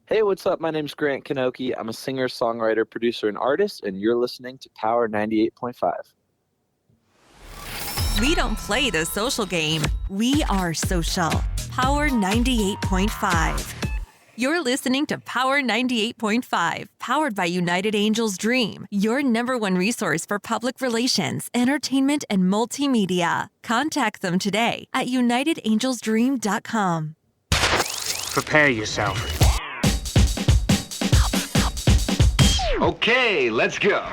Hey, what's up? My name's Grant Kanoki. I'm a singer, songwriter, producer, and artist, and you're listening to Power 98.5. We don't play the social game. We are social. Power 98.5. You're listening to Power 98.5, powered by United Angels Dream, your number one resource for public relations, entertainment, and multimedia. Contact them today at unitedangelsdream.com. Prepare yourself. Okay, let's go.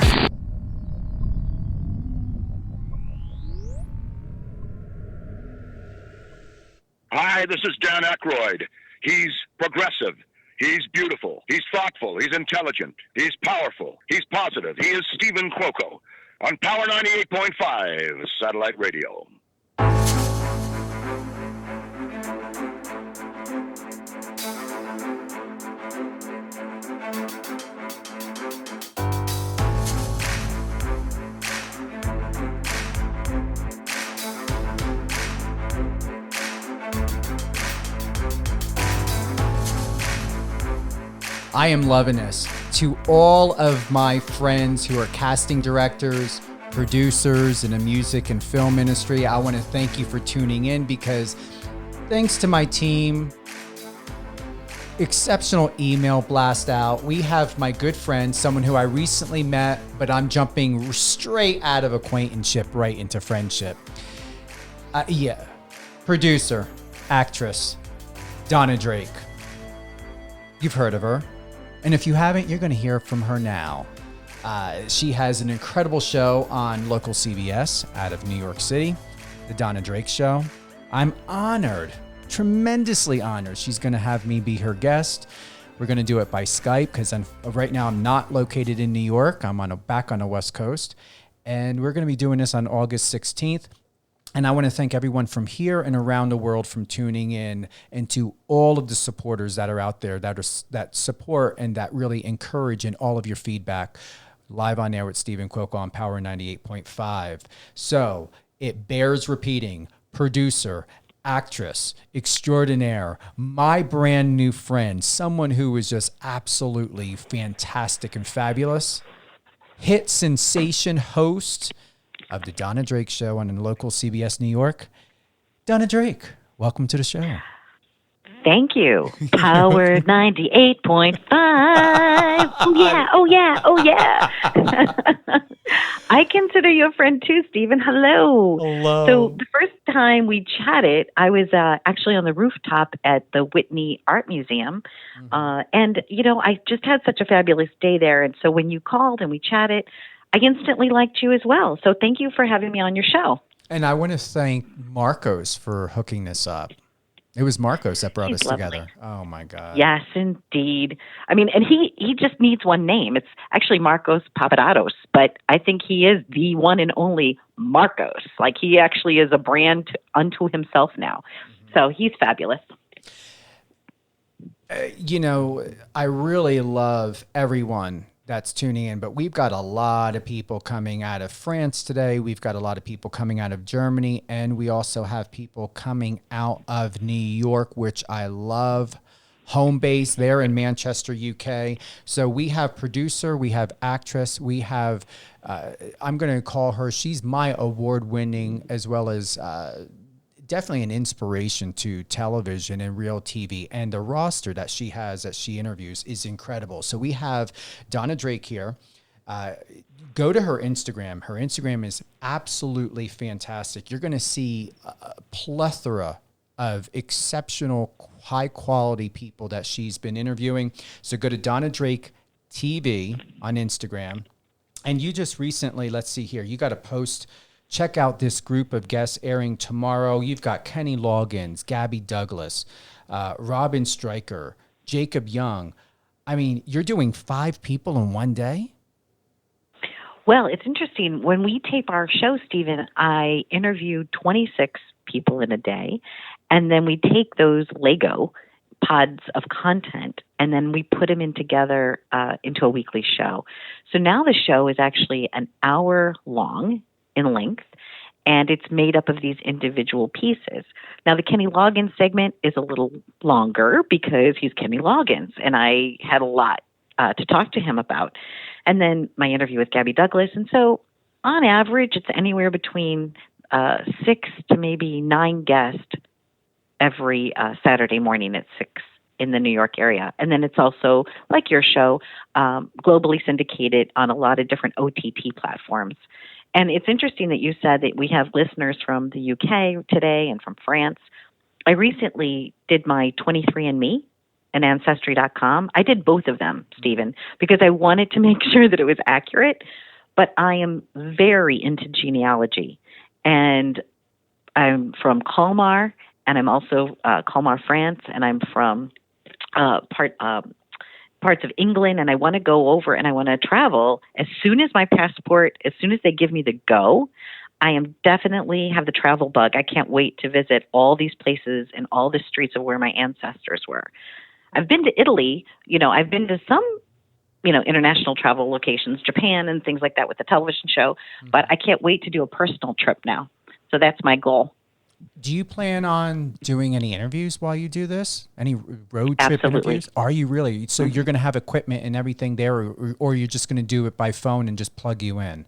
Hi, this is Dan Aykroyd. He's progressive. He's beautiful. He's thoughtful. He's intelligent. He's powerful. He's positive. He is Stephen Cuoco on Power 98.5 Satellite Radio. I am loving this. To all of my friends who are casting directors, producers in the music and film industry, I want to thank you for tuning in because thanks to my team, exceptional email blast out. We have my good friend, someone who I recently met, but I'm jumping straight out of acquaintanceship right into friendship. Producer, actress, Donna Drake. You've heard of her. And if you haven't, you're going to hear from her now. She has an incredible show on local CBS out of New York City, The Donna Drake Show. I'm honored, tremendously honored. She's going to have me be her guest. We're going to do it by Skype because right now I'm not located in New York. I'm back on the West Coast. And we're going to be doing this on August 16th. And I want to thank everyone from here and around the world from tuning in, and to all of the supporters that are out there that support and that really encourage in all of your feedback. Live on air with Stephen Cuoco on Power 98.5. So it bears repeating. Producer, actress, extraordinaire, my brand new friend, someone who is just absolutely fantastic and fabulous, hit sensation host of the Donna Drake Show on the local CBS New York. Donna Drake, welcome to the show. Thank you. Power 98.5. Oh, yeah. Oh, yeah. Oh, yeah. I consider you a friend too, Stephen. Hello. Hello. So the first time we chatted, I was actually on the rooftop at the Whitney Art Museum. And, I just had such a fabulous day there. And so when you called and we chatted, I instantly liked you as well. So thank you for having me on your show. And I want to thank Marcos for hooking this up. It was Marcos that brought us lovely. together. Oh, my God. Yes, indeed. I mean, and he just needs one name. It's actually Marcos Papadatos, but I think he is the one and only Marcos. Like, he actually is a brand unto himself now. So he's fabulous. I really love everyone that's tuning in, but we've got a lot of people coming out of France today. We've got a lot of people coming out of Germany, and we also have people coming out of New York, which I love. Home base there in Manchester, UK. So we have producer, we have actress, we have, I'm going to call her, she's my award-winning as well as definitely an inspiration to television and real TV, and the roster that she has that she interviews is incredible. So we have Donna Drake here. Go to her Instagram. Her Instagram is absolutely fantastic. You're going to see a plethora of exceptional, high quality people that she's been interviewing. So go to Donna Drake TV on Instagram. And you just recently, let's see here, you got a post. Check out this group of guests airing tomorrow. You've got Kenny Loggins, Gabby Douglas, Robin Stryker, Jacob Young. I mean, you're doing 5 people in one day? Well, it's interesting. When we tape our show, Stephen, I interview 26 people in a day, and then we take those Lego pods of content, and then we put them in together into a weekly show. So now the show is actually an hour long in length, and it's made up of these individual pieces. Now, the Kenny Loggins segment is a little longer because he's Kenny Loggins, and I had a lot to talk to him about. And then my interview with Gabby Douglas. And so on average, it's anywhere between 6 to maybe 9 guests every Saturday morning at 6 in the New York area. And then it's also, like your show, globally syndicated on a lot of different OTT platforms. And it's interesting that you said that we have listeners from the UK today and from France. I recently did my 23andMe and Ancestry.com. I did both of them, Stephen, because I wanted to make sure that it was accurate. But I am very into genealogy. And I'm from Colmar, and I'm also Colmar, France, and I'm from parts of England, and I want to go over and I want to travel. As soon as they give me the go, I am definitely have the travel bug. I can't wait to visit all these places and all the streets of where my ancestors were. I've been to Italy, I've been to some, international travel locations, Japan and things like that with the television show, but I can't wait to do a personal trip now. So that's my goal. Do you plan on doing any interviews while you do this? Any road trip Absolutely. interviews? Are you really? So you're going to have equipment and everything there, or you're just going to do it by phone and just plug you in?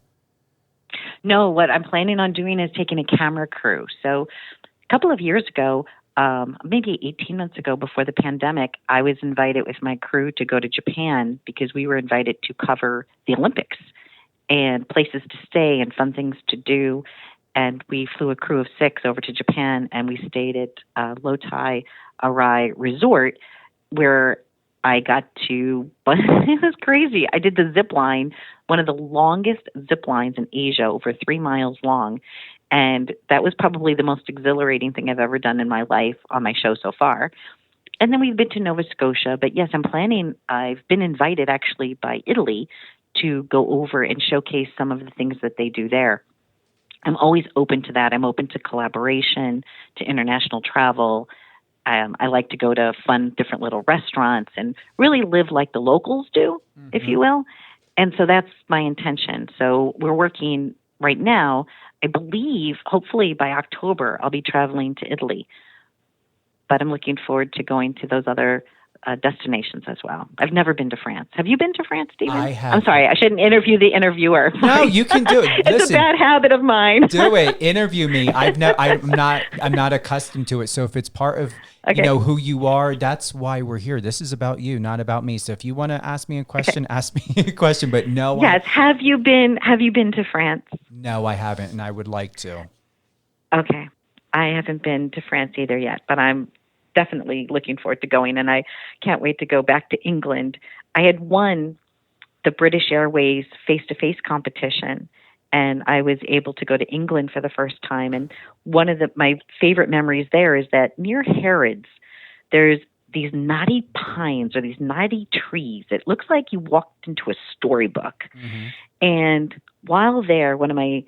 No, what I'm planning on doing is taking a camera crew. So a couple of years ago, maybe 18 months ago before the pandemic, I was invited with my crew to go to Japan because we were invited to cover the Olympics and places to stay and fun things to do. And we flew a crew of 6 over to Japan, and we stayed at Lotai Arai Resort, where I got to, but it was crazy. I did the zip line, one of the longest zip lines in Asia, over 3 miles long. And that was probably the most exhilarating thing I've ever done in my life on my show so far. And then we've been to Nova Scotia. But yes, I've been invited actually by Italy to go over and showcase some of the things that they do there. I'm always open to that. I'm open to collaboration, to international travel. I like to go to fun, different little restaurants and really live like the locals do, if you will. And so that's my intention. So we're working right now. I believe, hopefully by October, I'll be traveling to Italy. But I'm looking forward to going to those other destinations as well. I've never been to France. Have you been to France, Stephen? I have. I'm sorry, I shouldn't interview the interviewer. No, you can do it. It's Listen, a bad habit of mine. do it. Interview me. I'm not accustomed to it. So if it's part of who you are, that's why we're here. This is about you, not about me. So if you want to ask me a question, ask me a question. But no. Yes. Have you been to France? No, I haven't, and I would like to. Okay. I haven't been to France either yet, but I'm definitely looking forward to going, and I can't wait to go back to England. I had won the British Airways face-to-face competition, and I was able to go to England for the first time. And one of my favorite memories there is that near Harrods, there's these knotty pines or these knotty trees. It looks like you walked into a storybook. And while there, one of my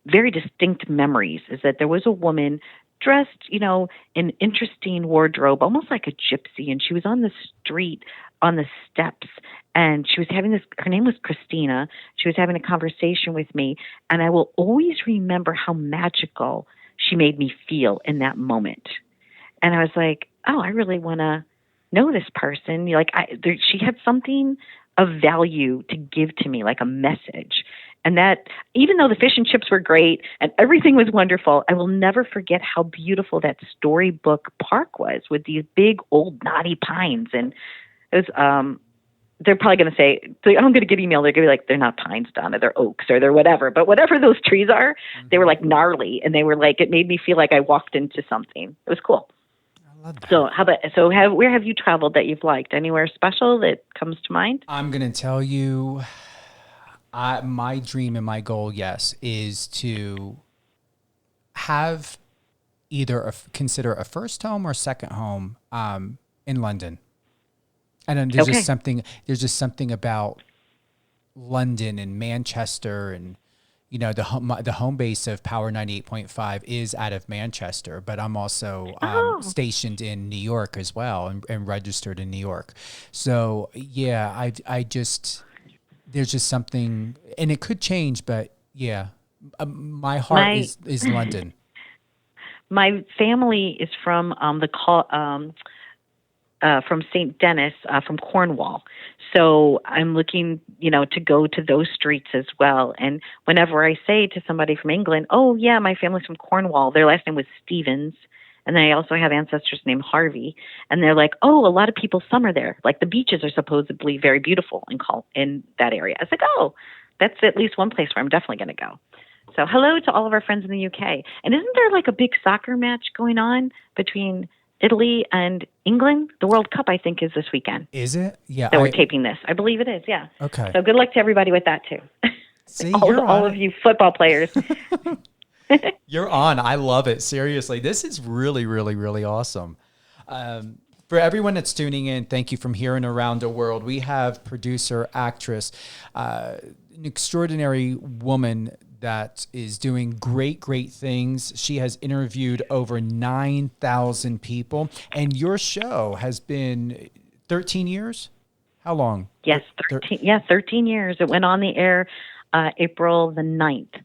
very distinct memories is that there was a woman dressed, in interesting wardrobe, almost like a gypsy. And she was on the street, on the steps, and she was having her name was Christina. She was having a conversation with me. And I will always remember how magical she made me feel in that moment. And I was like, oh, I really want to know this person. She had something of value to give to me, like a message. And that, even though the fish and chips were great and everything was wonderful, I will never forget how beautiful that storybook park was with these big old knotty pines. And it was, they're probably going to say, I'm going to get email. They're going to be like, they're not pines, Donna, they're oaks or they're whatever. But whatever those trees are, they were like gnarly. And they were like, it made me feel like I walked into something. It was cool. I love that. So where have you traveled that you've liked? Anywhere special that comes to mind? I'm going to tell you, my dream and my goal, yes, is to have either consider a first home or second home in London. And then there's just something about London and Manchester, and the home base of Power 98.5 is out of Manchester, but I'm also stationed in New York as well and registered in New York. So yeah, there's just something, and it could change, but yeah, My heart is London. My family is from from St. Denis, from Cornwall. So I'm looking, to go to those streets as well. And whenever I say to somebody from England, oh yeah, my family's from Cornwall, their last name was Stevens. And then I also have ancestors named Harvey. And they're like, oh, a lot of people summer there. Like the beaches are supposedly very beautiful in that area. I was like, oh, that's at least one place where I'm definitely going to go. So hello to all of our friends in the UK. And isn't there like a big soccer match going on between Italy and England? The World Cup, I think, is this weekend. Is it? Yeah. So we're taping this. I believe it is, yeah. Okay. So good luck to everybody with that, too. See, all of you football players. You're on. I love it. Seriously. This is really, really, really awesome. For everyone that's tuning in, thank you from here and around the world. We have producer, actress, an extraordinary woman that is doing great, great things. She has interviewed over 9,000 people. And your show has been 13 years? How long? Yes, 13 years. It went on the air April the 9th.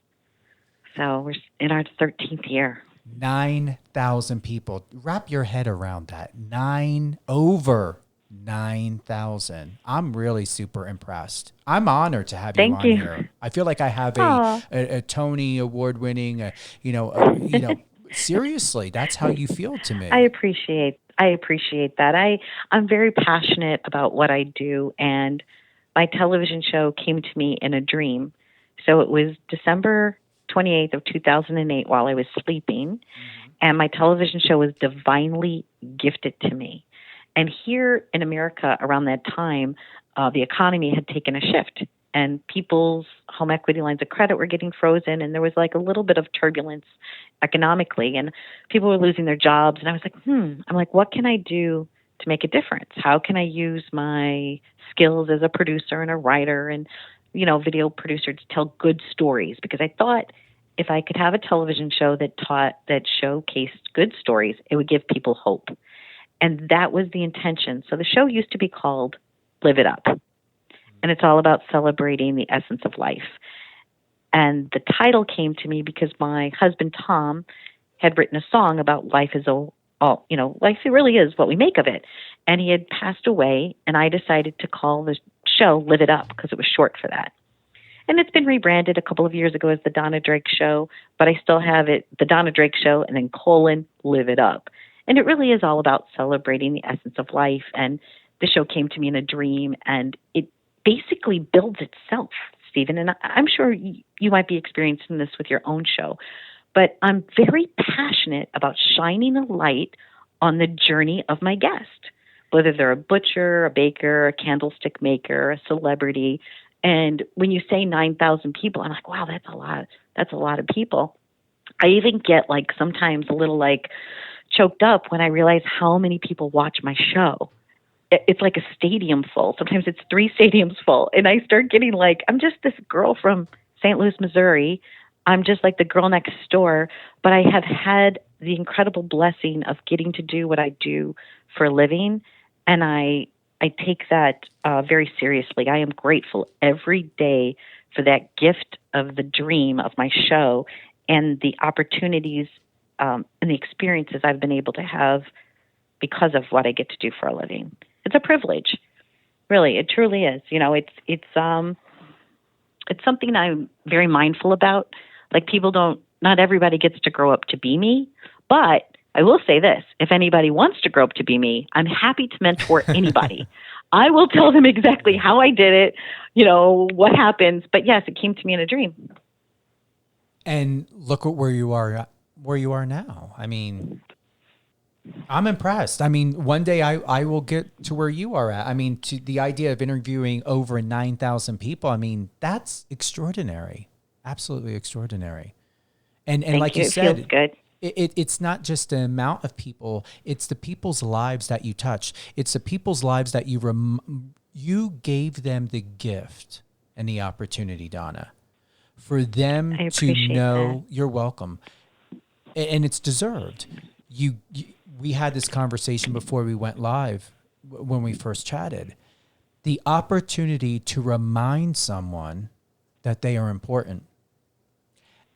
So we're in our 13th year. 9,000 people. Wrap your head around that. Over 9,000. I'm really super impressed. I'm honored to have you on here. I feel like I have a Tony Award winning, seriously, that's how you feel to me. I appreciate that. I'm very passionate about what I do, and my television show came to me in a dream. So it was December 28th of 2008 while I was sleeping, and my television show was divinely gifted to me. And here in America around that time, the economy had taken a shift, and people's home equity lines of credit were getting frozen, and there was like a little bit of turbulence economically, and people were losing their jobs. And I was like, I'm like, what can I do to make a difference? How can I use my skills as a producer and a writer and, video producer to tell good stories? Because I thought if I could have a television show that showcased good stories, it would give people hope. And that was the intention. So the show used to be called Live It Up. And it's all about celebrating the essence of life. And the title came to me because my husband, Tom, had written a song about life is all, life really is what we make of it. And he had passed away, and I decided to call the show Live It Up because it was short for that. And it's been rebranded a couple of years ago as the Donna Drake Show, but I still have it, the Donna Drake Show, and then Live It Up. And it really is all about celebrating the essence of life. And the show came to me in a dream, and it basically builds itself, Stephen. And I'm sure you might be experiencing this with your own show. But I'm very passionate about shining a light on the journey of my guest, whether they're a butcher, a baker, a candlestick maker, a celebrity. And when you say 9,000 people, I'm like, wow, that's a lot. That's a lot of people. I even get sometimes a little choked up when I realize how many people watch my show. It's like a stadium full. Sometimes it's 3 stadiums full. And I start getting I'm just this girl from St. Louis, Missouri. I'm just like the girl next door. But I have had the incredible blessing of getting to do what I do for a living. And I take that very seriously. I am grateful every day for that gift of the dream of my show and the opportunities and the experiences I've been able to have because of what I get to do for a living. It's a privilege, really. It truly is. It's something I'm very mindful about. Not everybody gets to grow up to be me, but I will say this: if anybody wants to grow up to be me, I'm happy to mentor anybody. I will tell them exactly how I did it, what happens. But yes, it came to me in a dream. And look at where you are now. I mean, I'm impressed. I mean, one day I will get to where you are at. I mean, to the idea of interviewing over 9,000 people, I mean, that's extraordinary. Absolutely extraordinary. And like you said, feels good. It's not just the amount of people, it's the people's lives that you touch. It's the people's lives that you gave them the gift and the opportunity, Donna, for them to know that. You're welcome. And it's deserved. We had this conversation before we went live when we first chatted. The opportunity to remind someone that they are important.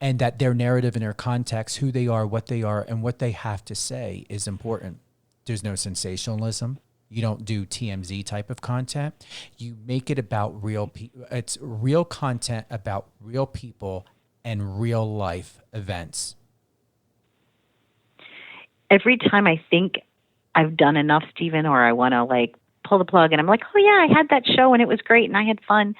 and that their narrative and their context, who they are, and what they have to say is important. There's no sensationalism. You don't do TMZ type of content. You make it about real people. It's real content about real people and real life events. Every time I think I've done enough, Stephen, or I want to like pull the plug and I'm like, oh yeah, I had that show and it was great and I had fun.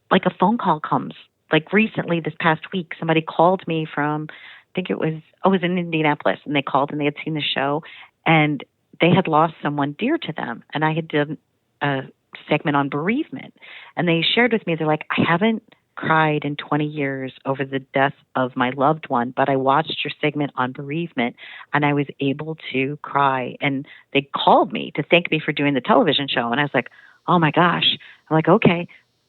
Like a phone call comes. Like recently this past week, somebody called me from, I think it was in Indianapolis, and they called and they had seen the show and they had lost someone dear to them. And I had done a segment on bereavement, and they shared with me, they're like, I haven't cried in 20 years over the death of my loved one, but I watched your segment on bereavement and I was able to cry. And they called me to thank me for doing the television show. And I was like, oh my gosh. I'm like, okay,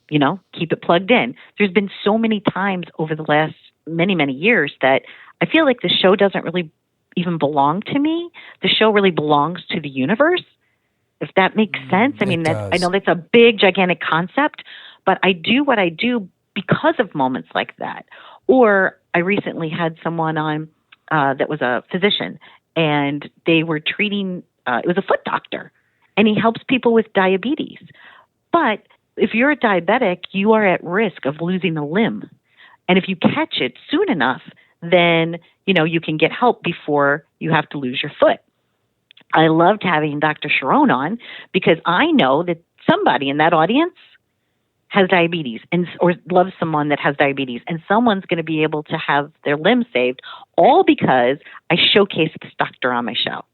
keep it plugged in. There's been so many times over the last many, many years that I feel like the show doesn't really even belong to me. The show really belongs to the universe, if that makes sense. I mean, I know that's a big, gigantic concept, but I do what I do because of moments like that. Or I recently had someone on that was a physician, and they were treating, it was a foot doctor, and he helps people with diabetes. But if you're a diabetic, you are at risk of losing a limb. And if you catch it soon enough, then, you can get help before you have to lose your foot. I loved having Dr. Sharon on because I know that somebody in that audience has diabetes or loves someone that has diabetes, and someone's going to be able to have their limb saved, all because I showcase this doctor on my show.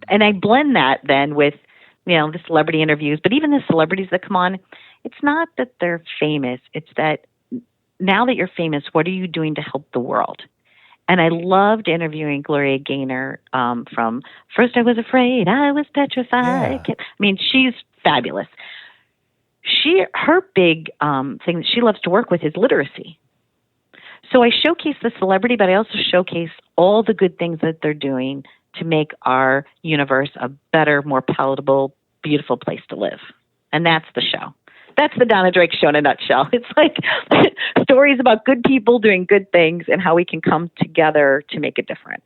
And I blend that then with, the celebrity interviews, but even the celebrities that come on, it's not that they're famous. It's that now that you're famous, what are you doing to help the world? And I loved interviewing Gloria Gaynor from First I Was Afraid, I Was Petrified. Yeah. I mean, she's fabulous. Her big thing that she loves to work with is literacy. So I showcase the celebrity, but I also showcase all the good things that they're doing to make our universe a better, more palatable, beautiful place to live. And that's the show. That's the Donna Drake Show in a nutshell. It's like stories about good people doing good things and how we can come together to make a difference.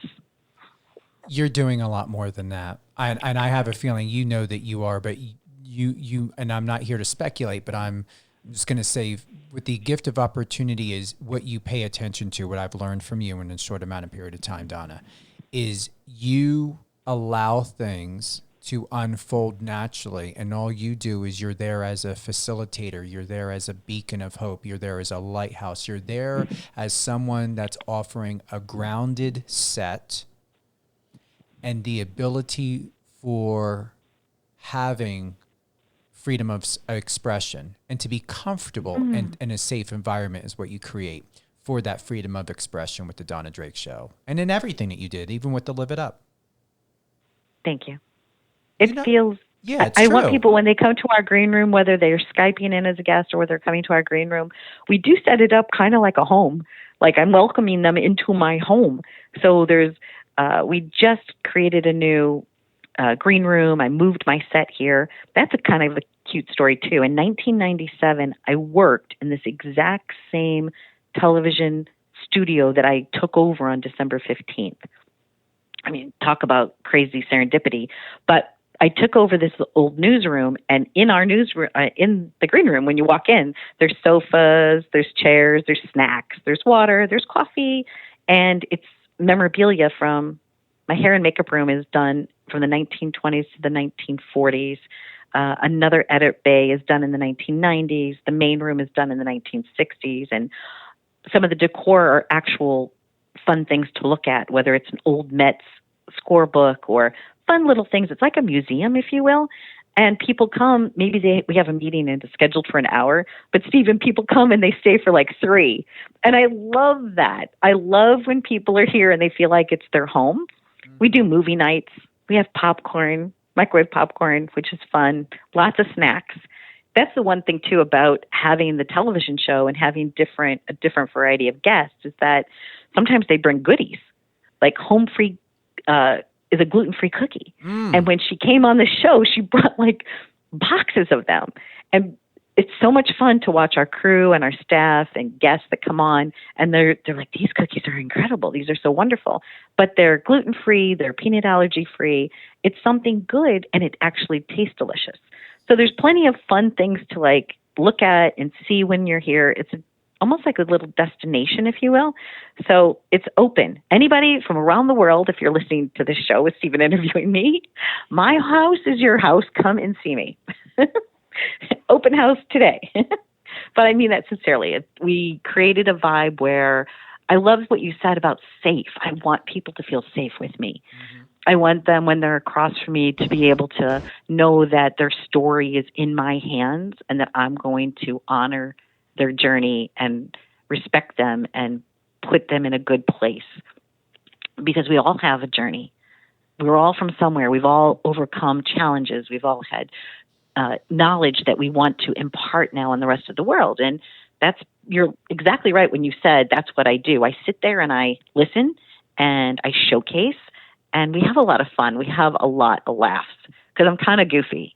You're doing a lot more than that. And I have a feeling that you are, but you and I'm not here to speculate, but I'm just going to say with the gift of opportunity is what you pay attention to, what I've learned from you in a short amount of period of time, Donna, is you allow things to unfold naturally, and all you do is you're there as a facilitator, you're there as a beacon of hope, you're there as a lighthouse, you're there as someone that's offering a grounded set and the ability for having freedom of expression and to be comfortable in a safe environment is what you create for that freedom of expression with the Donna Drake Show and in everything that you did, even with the Live It Up. Thank you. It feels, it's I true. want people when they come to our green room, whether they're Skyping in as a guest or whether they're coming to our green room, we do set it up kind of like a home. Like I'm welcoming them into my home. So we just created a new green room. I moved my set here. That's a kind of a cute story too. In 1997, I worked in this exact same television studio that I took over on December 15th. I mean, talk about crazy serendipity. But I took over this old newsroom, and in our newsroom, in the green room, when you walk in, there's sofas, there's chairs, there's snacks, there's water, there's coffee, and it's memorabilia from my hair and makeup room is done from the 1920s to the 1940s. Another edit bay is done in the 1990s. The main room is done in the 1960s, and some of the decor are actual fun things to look at, whether it's an old Mets scorebook or fun little things. It's like a museum, if you will. And people come, maybe we have a meeting and it's scheduled for an hour, but Stephen, people come and they stay for like 3. And I love that. I love when people are here and they feel like it's their home. We do movie nights. We have popcorn, microwave popcorn, which is fun. Lots of snacks. That's the one thing too about having the television show and having a different variety of guests is that sometimes they bring goodies, like Home Free is a gluten-free cookie. And when she came on the show, she brought like boxes of them. And it's so much fun to watch our crew and our staff and guests that come on, and they're like, these cookies are incredible. These are so wonderful, but they're gluten-free, they're peanut allergy-free. It's something good, and it actually tastes delicious. So there's plenty of fun things to like look at and see when you're here. It's almost like a little destination, if you will. So it's open. Anybody from around the world, if you're listening to this show with Stephen interviewing me, my house is your house. Come and see me. Open house today. But I mean that sincerely. We created a vibe where I love what you said about safe. I want people to feel safe with me. Mm-hmm. I want them, when they're across from me, to be able to know that their story is in my hands and that I'm going to honor their journey and respect them and put them in a good place. Because we all have a journey. We're all from somewhere. We've all overcome challenges. We've all had knowledge that we want to impart now on the rest of the world. And you're exactly right when you said that's what I do. I sit there and I listen and I showcase, and we have a lot of fun. We have a lot of laughs because I'm kind of goofy.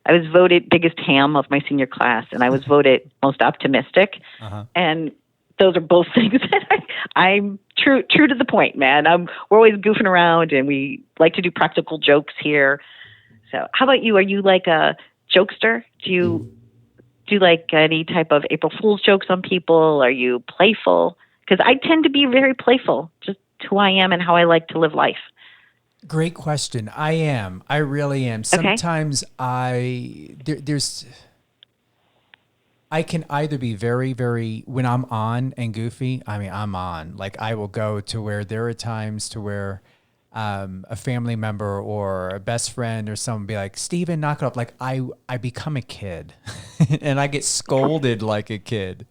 I was voted biggest ham of my senior class, and I was voted most optimistic. Uh-huh. And those are both things that I'm true to the point, man. We're always goofing around, and we like to do practical jokes here. So how about you? Are you like a jokester? Do you do like any type of April Fool's jokes on people? Are you playful? Because I tend to be very playful, just who I am and how I like to live life. Great question. I am. I really am. Sometimes I can either be very, very, when I'm on and goofy, I mean, I'm on. Like I will go to where there are times to where a family member or a best friend or someone be like, Steven, knock it off. Like I become a kid and I get scolded like a kid.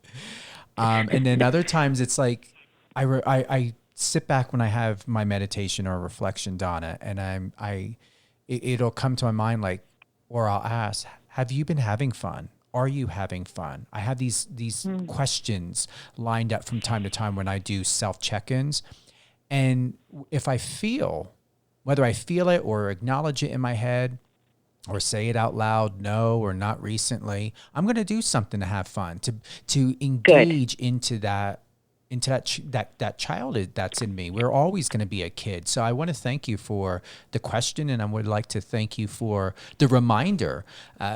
And then other times it's like, I sit back when I have my meditation or reflection, Donna, and it'll come to my mind like, or I'll ask, have you been having fun? Are you having fun? I have these questions lined up from time to time when I do self check-ins. And if I feel, whether I feel it or acknowledge it in my head or say it out loud, no, or not recently, I'm going to do something to have fun, to engage into that child that's in me. We're always going to be a kid. So I want to thank you for the question, and I would like to thank you for the reminder,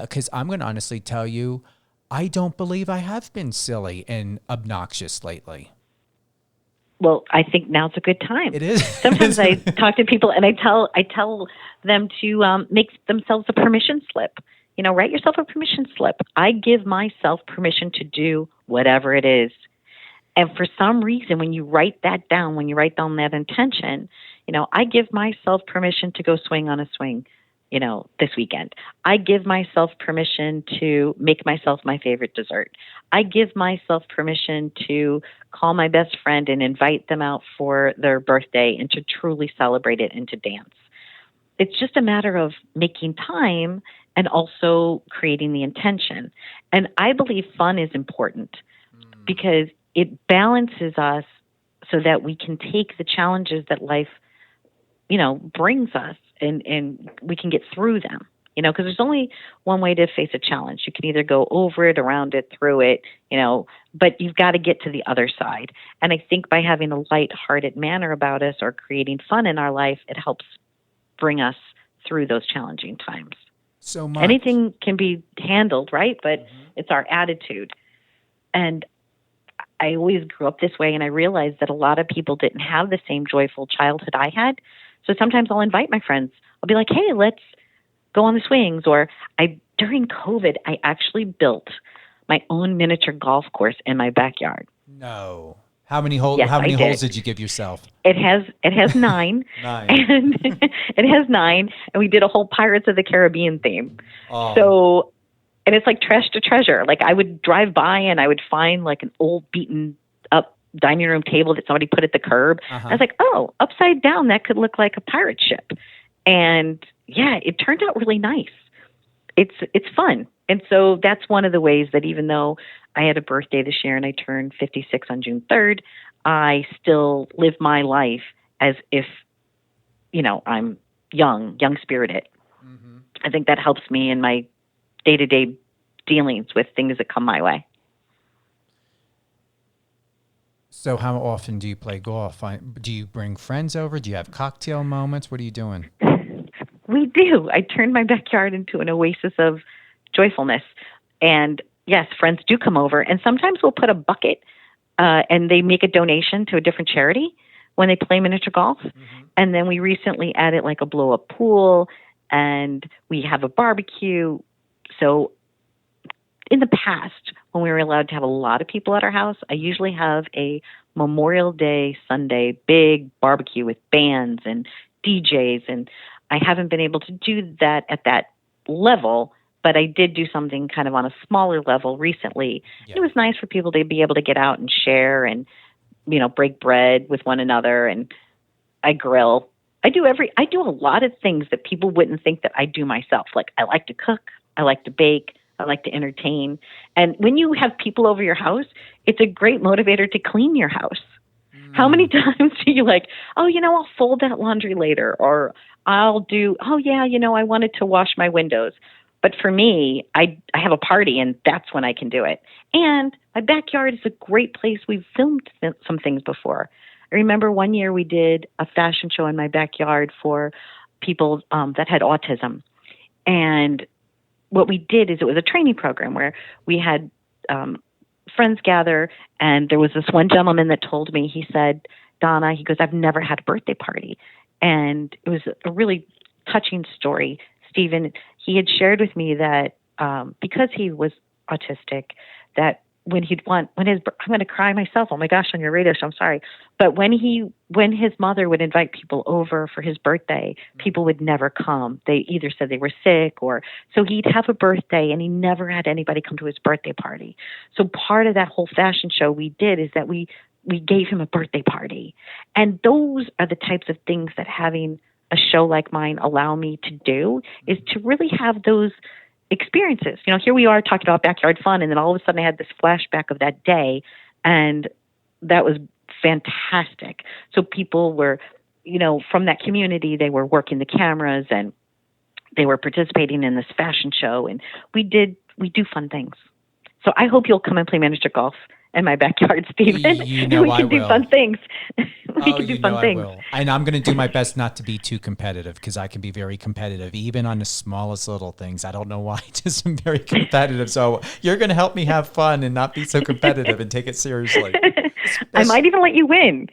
because I'm going to honestly tell you, I don't believe I have been silly and obnoxious lately. Well, I think now's a good time. It is. Sometimes I talk to people and I tell them to make themselves a permission slip. You know, write yourself a permission slip. I give myself permission to do whatever it is. And for some reason, when you write that down, when you write down that intention, you know, I give myself permission to go swing on a swing, you know, this weekend. I give myself permission to make myself my favorite dessert. I give myself permission to call my best friend and invite them out for their birthday and to truly celebrate it and to dance. It's just a matter of making time and also creating the intention. And I believe fun is important because it balances us so that we can take the challenges that life, you know, brings us and we can get through them, you know, because there's only one way to face a challenge. You can either go over it, around it, through it, you know, but you've got to get to the other side. And I think by having a lighthearted manner about us or creating fun in our life, it helps bring us through those challenging times. So much. Anything can be handled, right? But it's our attitude. And I always grew up this way, and I realized that a lot of people didn't have the same joyful childhood I had. So sometimes I'll invite my friends. I'll be like, hey, let's go on the swings. Or during COVID, I actually built my own miniature golf course in my backyard. No. How many holes? Yes, how many holes did you give yourself? It has 9. 9. And it has 9. And we did a whole Pirates of the Caribbean theme. Oh. So, and it's like trash to treasure. Like I would drive by and I would find like an old beaten up dining room table that somebody put at the curb. I was like, oh, upside down, that could look like a pirate ship. And yeah, it turned out really nice. It's fun. And so that's one of the ways that even though I had a birthday this year and I turned 56 on June 3rd, I still live my life as if, you know, I'm young spirited. I think that helps me in my day-to-day dealings with things that come my way. So how often do you play golf? Do you bring friends over? Do you have cocktail moments? What are you doing? We do. I turned my backyard into an oasis of joyfulness. And yes, friends do come over. And sometimes we'll put a bucket and they make a donation to a different charity when they play miniature golf. Mm-hmm. And then we recently added like a blow-up pool, and we have a barbecue. So in the past, when we were allowed to have a lot of people at our house, I usually have a Memorial Day Sunday big barbecue with bands and DJs. And I haven't been able to do that at that level, but I did do something kind of on a smaller level recently. Yeah. It was nice for people to be able to get out and share and, you know, break bread with one another. And I grill. I do a lot of things that people wouldn't think that I do myself. Like, I like to cook. I like to bake. I like to entertain. And when you have people over your house, it's a great motivator to clean your house. How many times do you like, oh, you know, I'll fold that laundry later, or I'll do, oh yeah, you know, I wanted to wash my windows. But for me, I have a party, and that's when I can do it. And my backyard is a great place. We've filmed some things before. I remember one year we did a fashion show in my backyard for people that had autism. And what we did is it was a training program where we had friends gather, and there was this one gentleman that told me, he said, Donna, he goes, I've never had a birthday party. And it was a really touching story. Stephen, he had shared with me that because he was autistic, that I'm going to cry myself. Oh my gosh, on your radio show, I'm sorry. But when his mother would invite people over for his birthday, people would never come. They either said they were sick, so he'd have a birthday and he never had anybody come to his birthday party. So part of that whole fashion show we did is that we gave him a birthday party. And those are the types of things that having a show like mine allow me to do, is to really have those experiences. You know, here we are talking about backyard fun, and then all of a sudden I had this flashback of that day, and that was fantastic. So people were, you know, from that community, they were working the cameras and they were participating in this fashion show, and we do fun things. So I hope you'll come and play miniature golf in my backyard, Stephen. You know, we can do fun things. We can do fun things. I will. And I'm going to do my best not to be too competitive, because I can be very competitive, even on the smallest little things. I don't know why, just I'm very competitive. So you're going to help me have fun and not be so competitive and take it seriously. I might even let you win.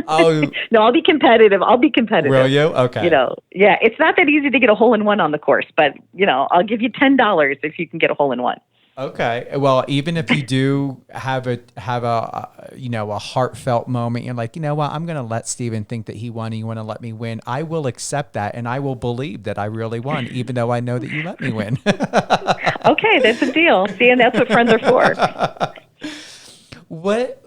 Oh. No, I'll be competitive. Will you? Okay. You know, yeah, it's not that easy to get a hole-in-one on the course, but, you know, I'll give you $10 if you can get a hole-in-one. Okay. Well, even if you do have a heartfelt moment, you're like, you know what, I'm going to let Stephen think that he won, and you want to let me win, I will accept that, and I will believe that I really won, even though I know that you let me win. Okay, that's a deal. See, and that's what friends are for. What,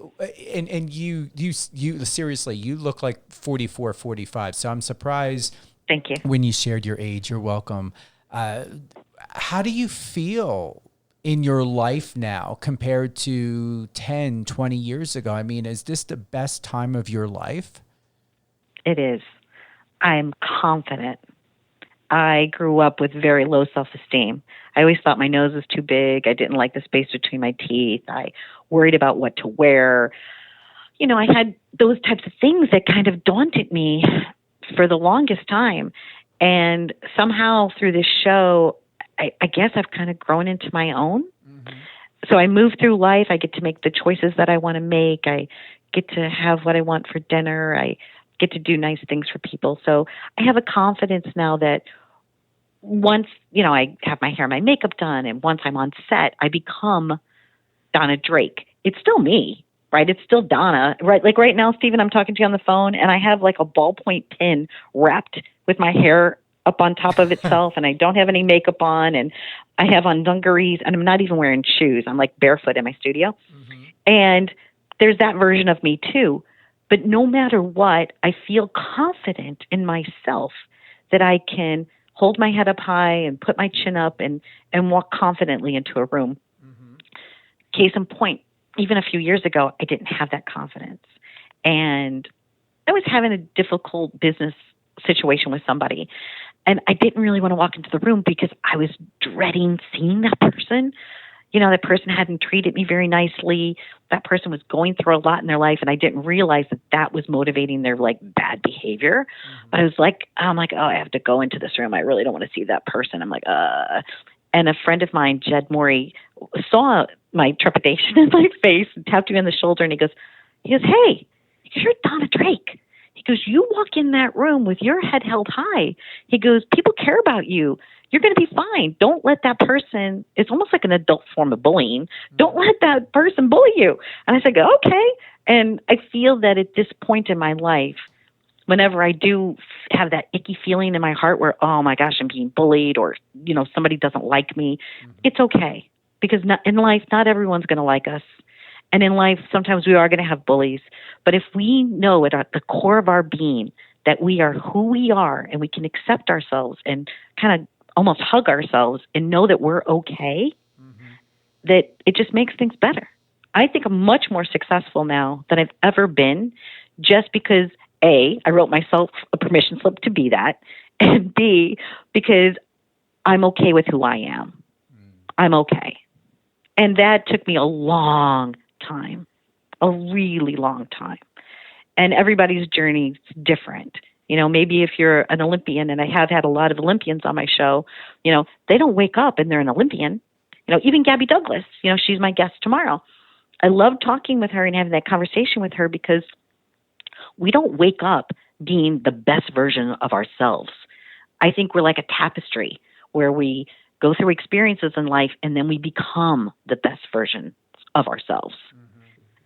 and you seriously, you look like 44, 45. So I'm surprised. Thank you. When you shared your age. You're welcome. How do you feel in your life now compared to 10, 20 years ago? I mean, is this the best time of your life? It is. I'm confident. I grew up with very low self-esteem. I always thought my nose was too big. I didn't like the space between my teeth. I worried about what to wear. You know, I had those types of things that kind of daunted me for the longest time. And somehow through this show, I guess I've kind of grown into my own. Mm-hmm. So I move through life. I get to make the choices that I want to make. I get to have what I want for dinner. I get to do nice things for people. So I have a confidence now that once, you know, I have my hair and my makeup done, and once I'm on set, I become Donna Drake. It's still me, right? It's still Donna, right? Like right now, Stephen, I'm talking to you on the phone, and I have like a ballpoint pin wrapped with my hair up on top of itself, and I don't have any makeup on, and I have on dungarees, and I'm not even wearing shoes. I'm like barefoot in my studio. Mm-hmm. And there's that version of me too. But no matter what, I feel confident in myself that I can hold my head up high and put my chin up and walk confidently into a room. Mm-hmm. Case in point, even a few years ago, I didn't have that confidence. And I was having a difficult business situation with somebody. And I didn't really want to walk into the room because I was dreading seeing that person. that person hadn't treated me very nicely. That person was going through a lot in their life, and I didn't realize that that was motivating their like bad behavior. But I was like, I'm like, oh, I have to go into this room. I really don't want to see that person. I'm like, And a friend of mine, Jed Morey, saw my trepidation in my face and tapped me on the shoulder, and he goes, hey, you're Donna Drake. He goes, you walk in that room with your head held high. He goes, people care about you. You're going to be fine. Don't let that person, it's almost like an adult form of bullying. Don't let that person bully you. And I said, okay. And I feel that at this point in my life, whenever I do have that icky feeling in my heart where, oh my gosh, I'm being bullied, or, somebody doesn't like me, it's okay. Because in life, not everyone's going to like us. And in life, sometimes we are going to have bullies. But if we know at the core of our being that we are who we are, and we can accept ourselves and kind of almost hug ourselves and know that we're okay, that it just makes things better. I think I'm much more successful now than I've ever been, just because A, I wrote myself a permission slip to be that, and B, because I'm okay with who I am. I'm okay. And that took me a long time, a really long time. And everybody's journey is different. Maybe if you're an Olympian, and I have had a lot of Olympians on my show, they don't wake up and they're an Olympian. Even Gabby Douglas, she's my guest tomorrow. I love talking with her and having that conversation with her, because we don't wake up being the best version of ourselves. I think we're like a tapestry where we go through experiences in life and then we become the best version of ourselves.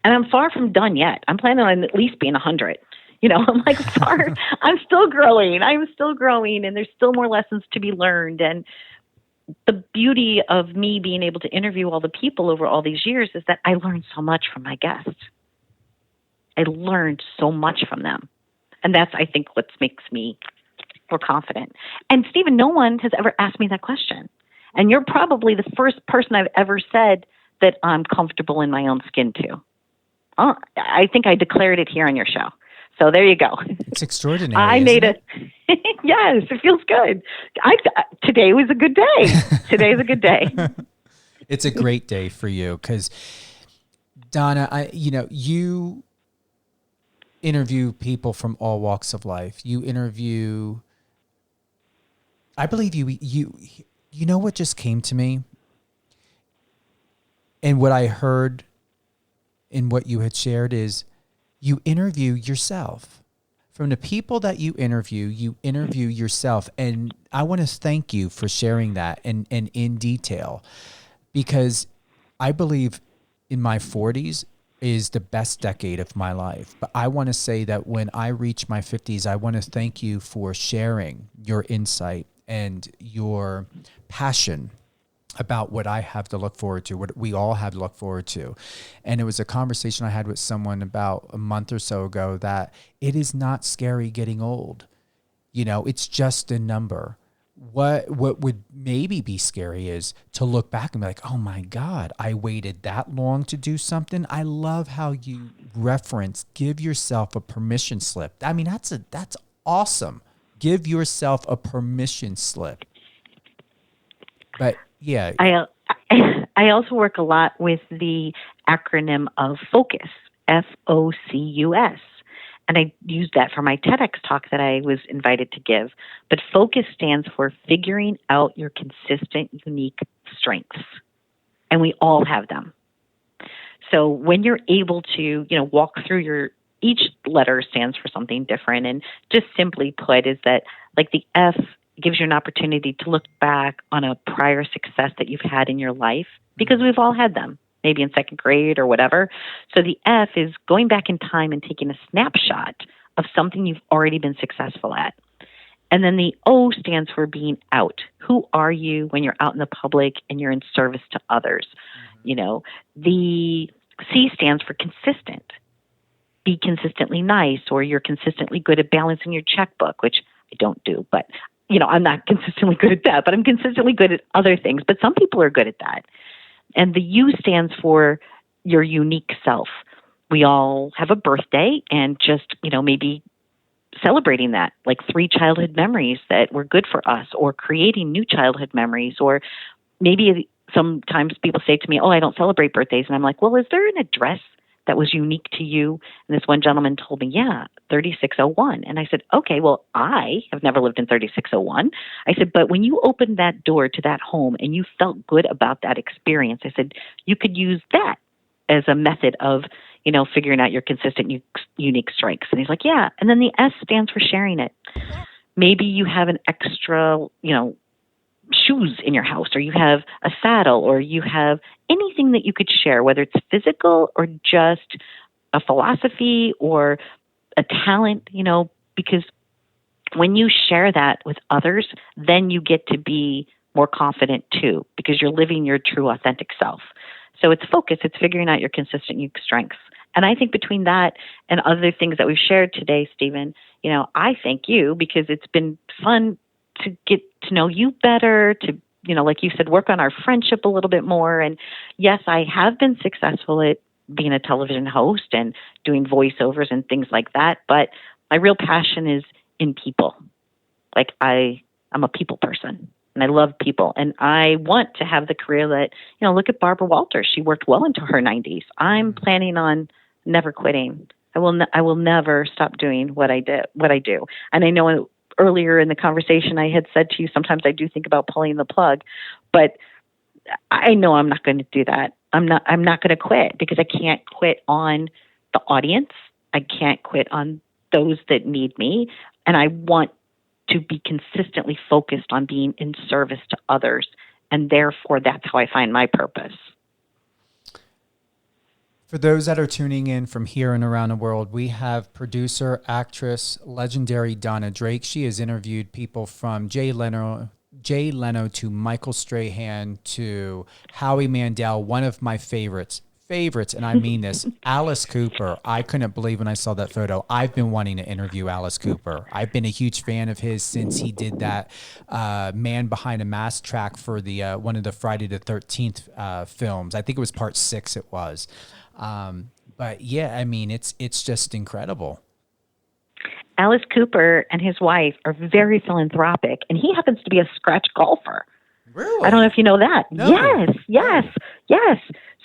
And I'm far from done yet. I'm planning on at least being 100. I'm like far. I'm still growing. And there's still more lessons to be learned. And the beauty of me being able to interview all the people over all these years is that I learned so much from my guests. I learned so much from them. And that's, I think, what makes me more confident. And Stephen, no one has ever asked me that question. And you're probably the first person I've ever said that I'm comfortable in my own skin to. I think I declared it here on your show. So there you go. It's extraordinary. I made it. Yes, it feels good. Today was a good day. Today's a good day. It's a great day for you because, Donna, you interview people from all walks of life. You interview. I believe you know what just came to me, and what I heard in what you had shared is you interview yourself. From the people that you interview yourself. And I want to thank you for sharing that and in detail, because I believe in my 40s is the best decade of my life. But I want to say that when I reach my 50s, I want to thank you for sharing your insight and your passion about what I have to look forward to, what we all have to look forward to. And it was a conversation I had with someone about a month or so ago that it is not scary getting old. It's just a number. What would maybe be scary is to look back and be like, oh my God, I waited that long to do something. I love how you reference, give yourself a permission slip. I mean, that's awesome. Give yourself a permission slip. But yeah. I also work a lot with the acronym of FOCUS, FOCUS. And I used that for my TEDx talk that I was invited to give. But FOCUS stands for figuring out your consistent, unique strengths. And we all have them. So when you're able to, walk through each letter stands for something different. And just simply put is that like the F gives you an opportunity to look back on a prior success that you've had in your life, because we've all had them, maybe in second grade or whatever. So the F is going back in time and taking a snapshot of something you've already been successful at. And then the O stands for being out. Who are you when you're out in the public and you're in service to others? The C stands for consistent. Be consistently nice, or you're consistently good at balancing your checkbook, which I don't do, but I'm not consistently good at that, but I'm consistently good at other things. But some people are good at that. And the U stands for your unique self. We all have a birthday, and just, maybe celebrating that, like 3 childhood memories that were good for us, or creating new childhood memories, or maybe sometimes people say to me, oh, I don't celebrate birthdays. And I'm like, well, is there an address that was unique to you? And this one gentleman told me, yeah, 3601. And I said, okay, well, I have never lived in 3601. I said, but when you opened that door to that home and you felt good about that experience, I said, you could use that as a method of, figuring out your consistent, unique strengths. And he's like, yeah. And then the S stands for sharing it. Maybe you have an extra, shoes in your house, or you have a saddle, or you have anything that you could share, whether it's physical or just a philosophy or a talent, because when you share that with others, then you get to be more confident too, because you're living your true, authentic self. So it's focus. It's figuring out your consistent, unique strengths. And I think between that and other things that we've shared today, Stephen, I thank you, because it's been fun to get to know you better, to, like you said, work on our friendship a little bit more. And yes, I have been successful at being a television host and doing voiceovers and things like that. But my real passion is in people. Like I'm a people person. And I love people. And I want to have the career that, look at Barbara Walters. She worked well into her 90s. I'm planning on never quitting. I will never stop doing what I do. And I know earlier in the conversation I had said to you, sometimes I do think about pulling the plug, but I know I'm not going to do that. I'm not going to quit, because I can't quit on the audience. I can't quit on those that need me. And I want to be consistently focused on being in service to others. And therefore, that's how I find my purpose. For those that are tuning in from here and around the world, we have producer, actress, legendary Donna Drake. She has interviewed people from Jay Leno to Michael Strahan to Howie Mandel, one of my favorites, and I mean this, Alice Cooper. I couldn't believe when I saw that photo. I've been wanting to interview Alice Cooper. I've been a huge fan of his since he did that Man Behind a Mask track for the one of the Friday the 13th films. I think it was part 6 it was. But yeah, I mean, it's just incredible. Alice Cooper and his wife are very philanthropic, and he happens to be a scratch golfer. Really? I don't know if you know that. No. Yes.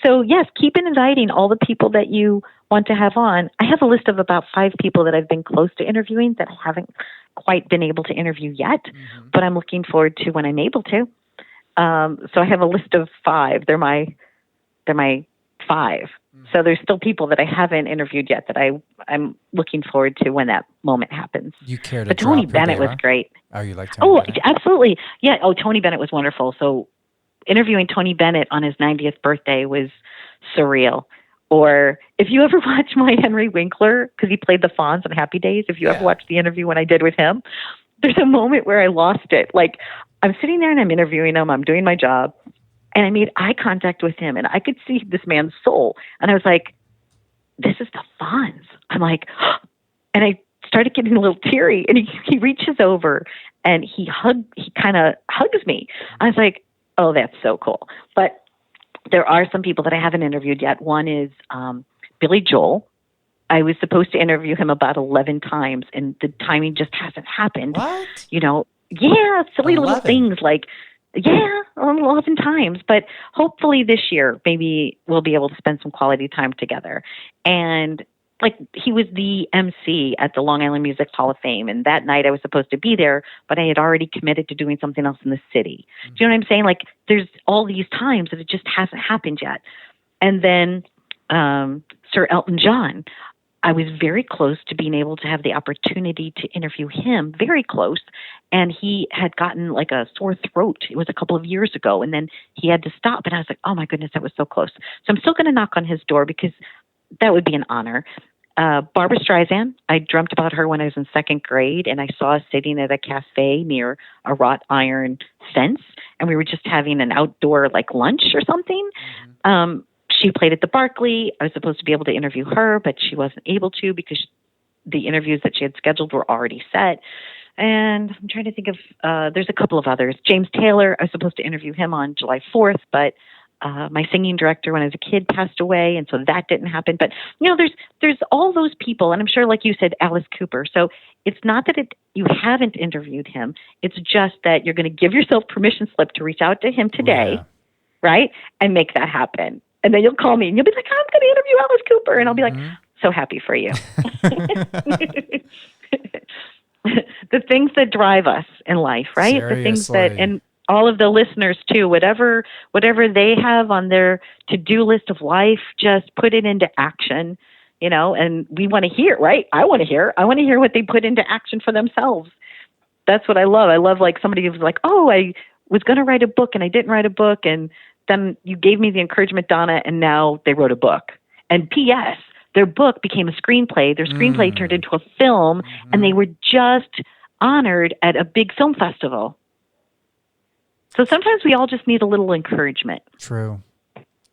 So yes, keep inviting all the people that you want to have on. I have a list of about 5 people that I've been close to interviewing that I haven't quite been able to interview yet, but I'm looking forward to when I'm able to. So I have a list of 5. They're my 5. So there's still people that I haven't interviewed yet that I'm looking forward to when that moment happens. You care to But Tony drop Bennett was great. Oh, you like Tony Bennett? Absolutely. Yeah. Oh, Tony Bennett was wonderful. So interviewing Tony Bennett on his 90th birthday was surreal. Or if you ever watch my Henry Winkler, because he played the Fonz on Happy Days, if you ever watched the interview when I did with him, there's a moment where I lost it. Like, I'm sitting there and I'm interviewing him, I'm doing my job, and I made eye contact with him, and I could see this man's soul. And I was like, this is the Fonz. I'm like, and I started getting a little teary, and he reaches over and he kind of hugs me. I was like, oh, that's so cool. But there are some people that I haven't interviewed yet. One is Billy Joel. I was supposed to interview him about 11 times, and the timing just hasn't happened. What? Silly 11. little things like, 11 times. But hopefully this year, maybe we'll be able to spend some quality time together. And he was the MC at the Long Island Music Hall of Fame. And that night I was supposed to be there, but I had already committed to doing something else in the city. Do you know what I'm saying? Like, there's all these times that it just hasn't happened yet. And then Sir Elton John, I was very close to being able to have the opportunity to interview him, very close. And he had gotten like a sore throat. It was a couple of years ago. And then he had to stop. And I was like, oh my goodness, that was so close. So I'm still going to knock on his door, because that would be an honor. Barbara Streisand, I dreamt about her when I was in 2nd grade, and I saw us sitting at a cafe near a wrought iron fence, and we were just having an outdoor lunch or something. She played at the Barclay. I was supposed to be able to interview her, but she wasn't able to because the interviews that she had scheduled were already set. And I'm trying to think of, there's a couple of others. James Taylor, I was supposed to interview him on July 4th, but my singing director when I was a kid passed away, and so that didn't happen. But, there's all those people, and I'm sure, like you said, Alice Cooper. So it's not that you haven't interviewed him. It's just that you're going to give yourself permission slip to reach out to him today. Yeah. right? And make that happen. And then you'll call me and you'll be like, I'm going to interview Alice Cooper. And I'll be like, so happy for you. The things that drive us in life, right? Seriously. The things that, and all of the listeners too, whatever they have on their to-do list of life, just put it into action, and we want to hear, right? I want to hear what they put into action for themselves. That's what I love. I love like somebody who's like, oh, I was going to write a book and I didn't write a book. And then you gave me the encouragement, Donna, and now they wrote a book. And P.S., their book became a screenplay. Their screenplay turned into a film, and they were just honored at a big film festival. So sometimes we all just need a little encouragement. True.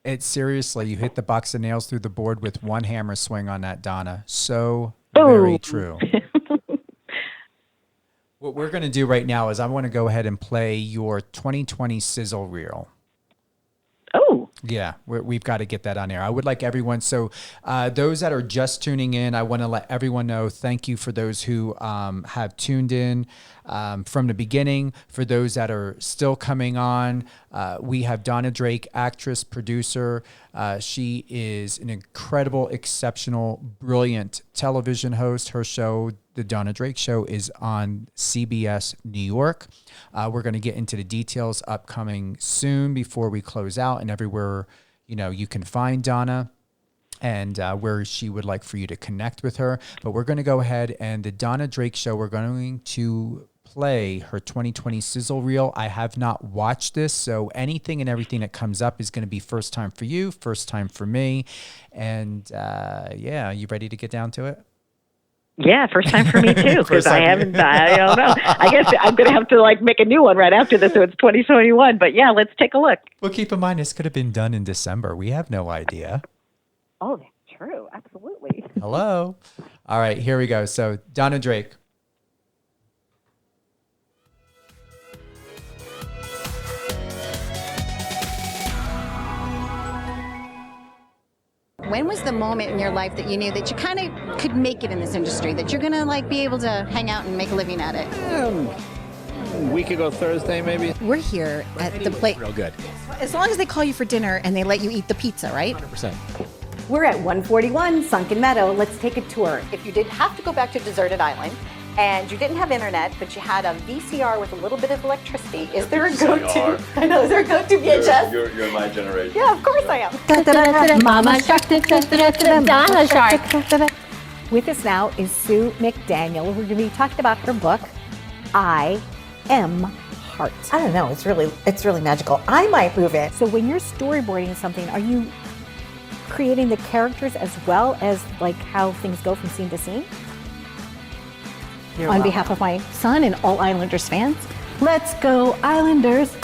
It's seriously, you hit the box of nails through the board with one hammer swing on that, Donna. So very true. What we're going to do right now is I want to go ahead and play your 2020 sizzle reel. Oh. Yeah, we've got to get that on air. I would like everyone. So those that are just tuning in, I want to let everyone know, thank you for those who have tuned in from the beginning. For those that are still coming on, we have Donna Drake, actress, producer. She is an incredible, exceptional, brilliant television host. Her show, The Donna Drake Show, is on CBS New York. We're going to get into the details upcoming soon before we close out, and everywhere you can find Donna and where she would like for you to connect with her. But we're going to go ahead and The Donna Drake Show, we're going to play her 2020 sizzle reel. I have not watched this, so anything and everything that comes up is going to be first time for you, first time for me. And you ready to get down to it? Yeah, first time for me too, because I don't know. I guess I'm going to have to make a new one right after this, so it's 2021. But yeah, let's take a look. Well, keep in mind, this could have been done in December. We have no idea. Oh, that's true. Absolutely. Hello. All right, here we go. So, Donna Drake. When was the moment in your life that you knew that you kind of could make it in this industry, that you're going to be able to hang out and make a living at it? A week ago Thursday, maybe. We're here at the place. Real good. As long as they call you for dinner and they let you eat the pizza, right? 100%. We're at 141 Sunken Meadow. Let's take a tour. If you did have to go back to deserted island and you didn't have internet, but you had a VCR with a little bit of electricity, is there a go-to? I know, is there a go-to VHS? You're my generation. Yeah, of course I am. Mama Shark, Donna Shark. With us now is Sue McDaniel. We're going to be talking about her book, I Am Heart. I don't know. It's really magical. I might move it. So when you're storyboarding something, are you creating the characters as well as how things go from scene to scene? On behalf of my son and all Islanders fans, let's go Islanders.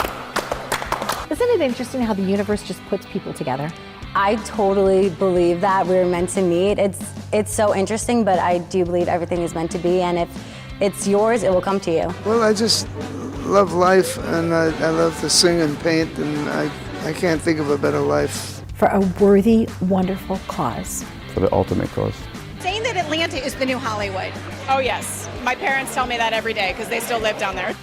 Isn't it interesting how the universe just puts people together? I totally believe that we're meant to meet. It's so interesting, but I do believe everything is meant to be, and if it's yours, it will come to you. Well, I just love life, and I love to sing and paint, and I can't think of a better life. For a worthy, wonderful cause. For the ultimate cause. Saying that Atlanta is the new Hollywood. Oh, yes. My parents tell me that every day because they still live down there.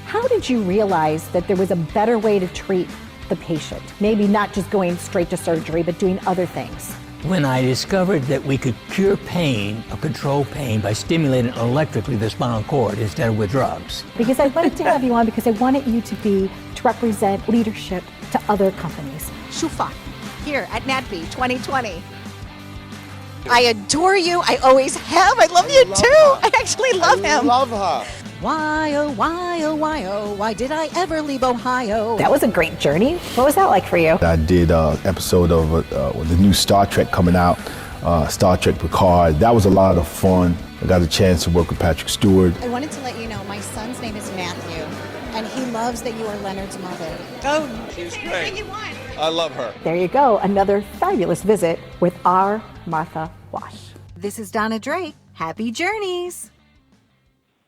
How did you realize that there was a better way to treat the patient? Maybe not just going straight to surgery, but doing other things. When I discovered that we could cure pain or control pain by stimulating electrically the spinal cord instead of with drugs. Because I wanted to have you on because I wanted you to represent leadership to other companies. Shufa, here at NATB 2020. I adore you. I always have. I love you too. I actually love him. Love her. Why, oh, why, oh, why, oh, why did I ever leave Ohio? That was a great journey. What was that like for you? I did an episode of the new Star Trek coming out, Star Trek Picard. That was a lot of fun. I got a chance to work with Patrick Stewart. I wanted to let you know my son's name is Matthew, and he loves that you are Leonard's mother. Oh, She's great. I love her. There you go. Another fabulous visit with our Martha Wash. This is Donna Drake. Happy journeys.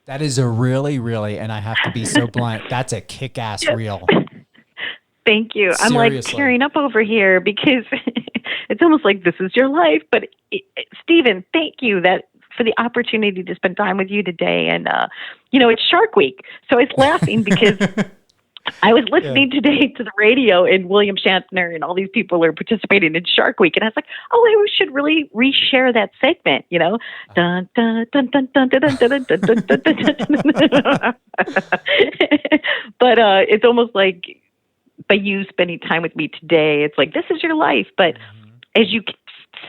That is a really, and I have to be so blunt, that's a kick-ass reel. Thank you. Seriously. I'm like tearing up over here because it's almost like this is your life. But Stephen, thank you for the opportunity to spend time with you today. And, it's Shark Week. So I was laughing because I was listening today to the radio, and William Shatner and all these people are participating in Shark Week, and I was like, oh, we should really reshare that segment, you know? Dun, dun, dun, dun, dun, dun, dun, dun, dun, dun, dun, dun. But it's almost like by you spending time with me today, it's like, this is your life. But as you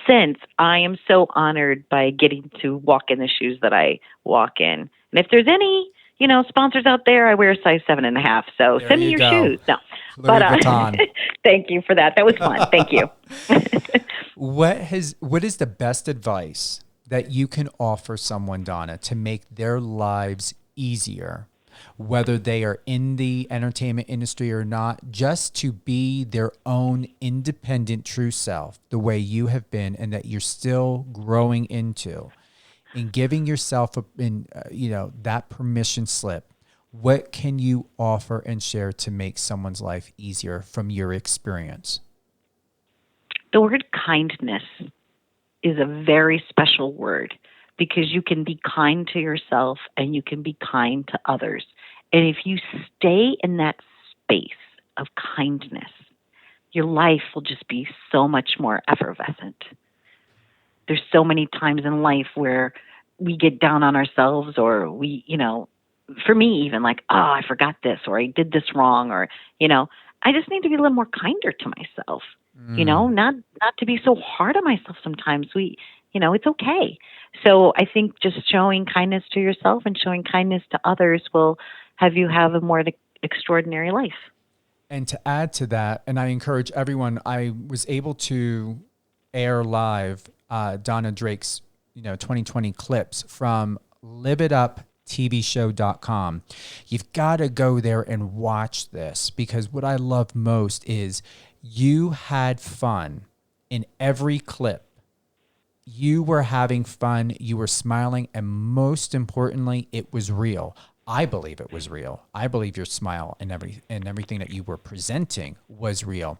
sense, I am so honored by getting to walk in the shoes that I walk in. And if there's any, you know, sponsors out there, I wear a size 7.5. So There send me you your go. shoes. No, Louis but Vuitton. thank you for that. That was fun. Thank you. What is the best advice that you can offer someone, Donna, to make their lives easier, whether they are in the entertainment industry or not, just to be their own independent true self, the way you have been and that you're still growing into, and giving yourself that permission slip? What can you offer and share to make someone's life easier from your experience? The word kindness is a very special word, because you can be kind to yourself and you can be kind to others. And if you stay in that space of kindness, your life will just be so much more effervescent. There's so many times in life where we get down on ourselves, or we, you know, for me even, like, oh, I forgot this, or I did this wrong, or, you know, I just need to be a little more kinder to myself, you know, not to be so hard on myself sometimes. It's okay. So I think just showing kindness to yourself and showing kindness to others will have you have a more extraordinary life. And to add to that, and I encourage everyone, I was able to air live Donna Drake's 2020 clips from liveituptvshow.com. You've got to go there and watch this, because what I love most is you had fun in every clip. You were having fun, you were smiling, and most importantly, it was real. I believe it was real. I believe your smile and everything that you were presenting was real.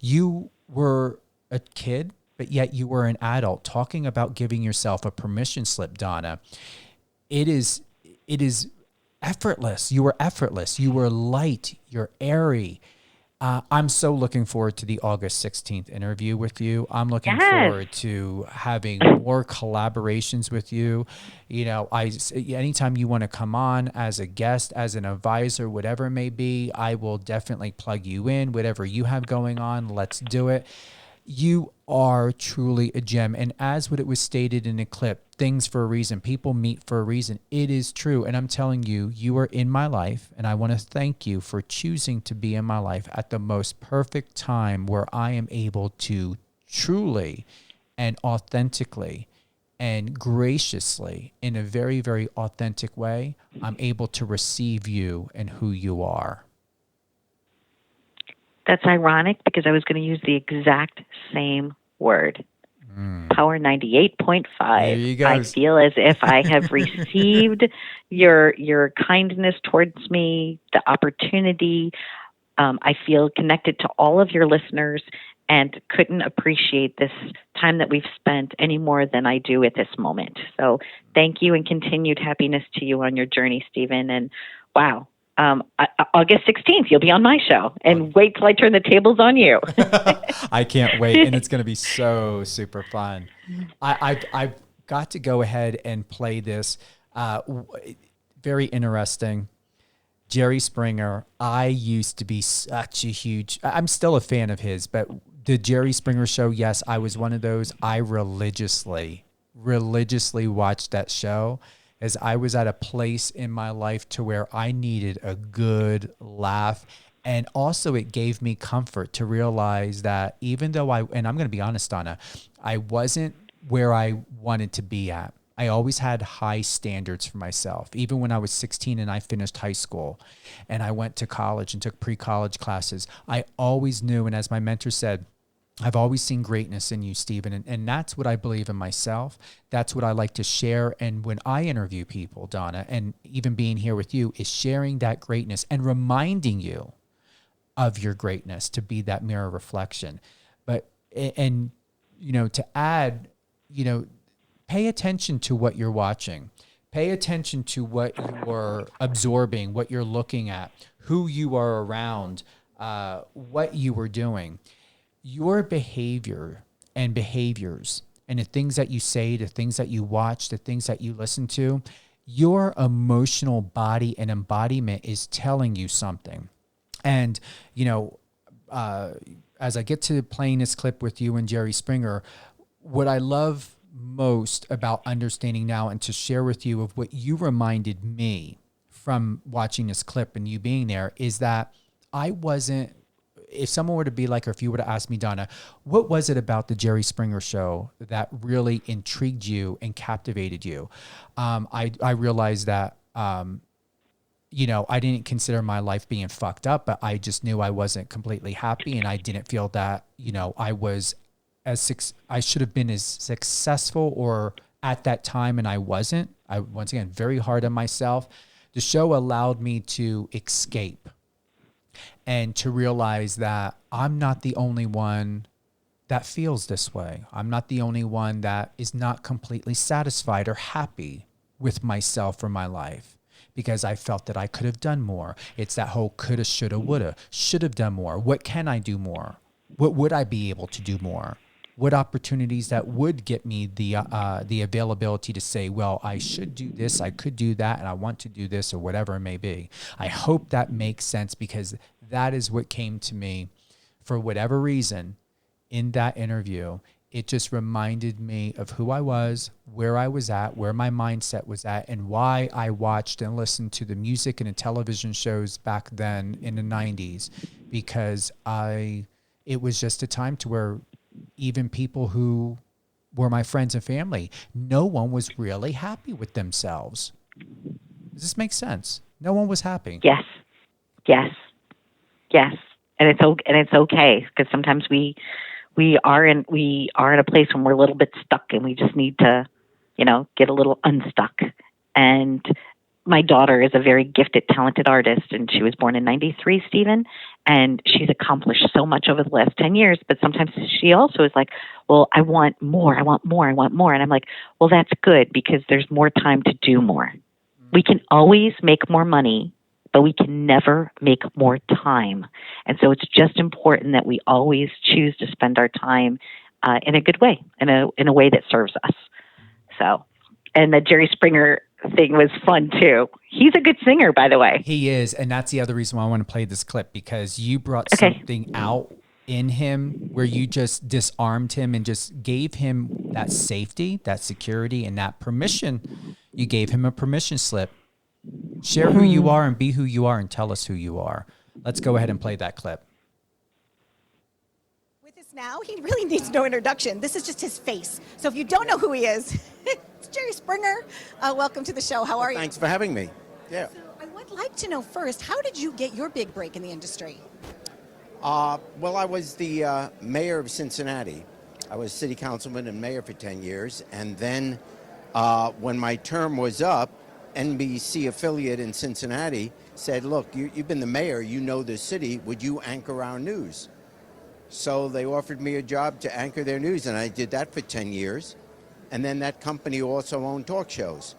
You were a kid, but yet you were an adult talking about giving yourself a permission slip, Donna. It is effortless. You were effortless. You were light. You're airy. I'm so looking forward to the August 16th interview with you. I'm looking forward to having more collaborations with you. You know, anytime you want to come on as a guest, as an advisor, whatever it may be, I will definitely plug you in. Whatever you have going on, let's do it. You are truly a gem. And as what it was stated in the clip, things for a reason, people meet for a reason. It is true. And I'm telling you, you are in my life. And I want to thank you for choosing to be in my life at the most perfect time, where I am able to truly and authentically and graciously, in a very, very authentic way, I'm able to receive you and who you are. That's ironic, because I was going to use the exact same word. Power 98.5. There you go. I feel as if I have received your kindness towards me, the opportunity. I feel connected to all of your listeners and couldn't appreciate this time that we've spent any more than I do at this moment. So thank you, and continued happiness to you on your journey, Stephen. And wow. August 16th, you'll be on my show, and wait till I turn the tables on you. I can't wait, and it's going to be so super fun. I've got to go ahead and play this. Very interesting. Jerry Springer, I used to be such a huge, I'm still a fan of his, but the Jerry Springer show, yes, I was one of those. I religiously watched that show, as I was at a place in my life to where I needed a good laugh. And also it gave me comfort to realize that even though and I'm going to be honest, Donna, I wasn't where I wanted to be at. I always had high standards for myself. Even when I was 16 and I finished high school and I went to college and took pre-college classes, I always knew, and as my mentor said, I've always seen greatness in you, Stephen, and that's what I believe in myself. That's what I like to share. And when I interview people, Donna, and even being here with you, is sharing that greatness and reminding you of your greatness, to be that mirror reflection. But, and, to add, pay attention to what you're watching. Pay attention to what you're absorbing, what you're looking at, who you are around, what you were doing, your behavior and behaviors and the things that you say, the things that you watch, the things that you listen to, your emotional body and embodiment is telling you something. And, you know, as I get to playing this clip with you and Jerry Springer, what I love most about understanding now and to share with you of what you reminded me from watching this clip and you being there is that I wasn't, if someone were to be like, or if you were to ask me, Donna, what was it about the Jerry Springer show that really intrigued you and captivated you? I realized that, you know, I didn't consider my life being fucked up, but I just knew I wasn't completely happy. And I didn't feel that, you know, I should have been as successful or at that time. And I wasn't. I, once again, very hard on myself. The show allowed me to escape and to realize that I'm not the only one that feels this way. I'm not the only one that is not completely satisfied or happy with myself or my life, because I felt that I could have done more. It's that whole coulda, shoulda, woulda, should have done more. What can I do more? What would I be able to do more? What opportunities that would get me the availability to say, well, I should do this, I could do that, and I want to do this, or whatever it may be. I hope that makes sense, because that is what came to me for whatever reason in that interview. It just reminded me of who I was, where I was at, where my mindset was at, and why I watched and listened to the music and the television shows back then in the 90s, because it was just a time to where even people who were my friends and family, no one was really happy with themselves. Does this make sense? No one was happy. Yes. And it's okay, because sometimes we are in a place when we're a little bit stuck and we just need to, you know, get a little unstuck. And my daughter is a very gifted, talented artist, and she was born in 93, Stephen, and she's accomplished so much over the last 10 years, but sometimes she also is like, well, I want more. And I'm like, well, that's good, because there's more time to do more. We can always make more money, but we can never make more time. And so it's just important that we always choose to spend our time in a good way, in a way that serves us. So, and the Jerry Springer thing was fun too. He's a good singer, by the way. He is, and that's the other reason why I want to play this clip, because you brought something out in him where you just disarmed him and just gave him that safety, that security, and that permission. You gave him a permission slip. Share who you are and be who you are and tell us who you are. Let's go ahead and play that clip. With us now, he really needs no introduction. This is just his face. So if you don't know who he is, it's Jerry Springer. Welcome to the show. How are you? Thanks for having me. Yeah. So I would like to know first, how did you get your big break in the industry? Well, I was the mayor of Cincinnati. I was city councilman and mayor for 10 years. And then when my term was up, NBC affiliate in Cincinnati said, look, you've been the mayor, you know the city, would you anchor our news? So they offered me a job to anchor their news, and I did that for 10 years. And then that company also owned talk shows.